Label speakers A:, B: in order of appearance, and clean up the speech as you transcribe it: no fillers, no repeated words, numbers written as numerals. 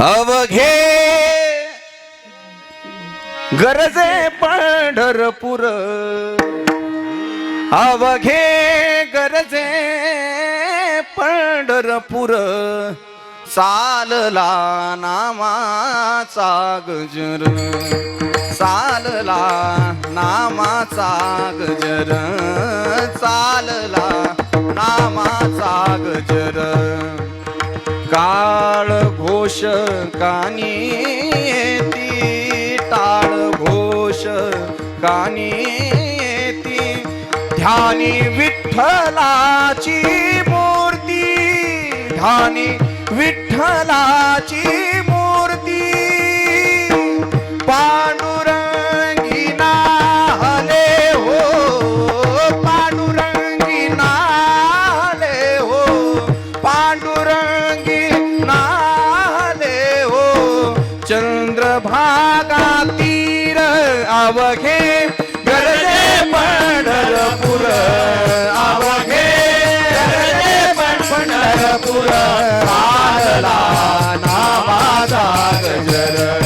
A: अवघे गरजे पंढरपूर, अवघे गरजे पंढरपूर, चालला नामाचा गजर, चालला नामाचा गजर, चालला नामाचा गजर. काळ घोष कानी येती, टाळ घोष कानी येती, ध्यानी विठ्ठलाची मूर्ती, ध्यानी विठ्ठलाची मूर्ती. पांडुरंगी नाहले हो, पांडुरंगी नाहले हो, पांडुरंगी नाहले हो. चंद्रभागा तीर अवघे गरजे पंढरपूर, अवघे गरजे पंढरपूर, चालला नामाचा गजर.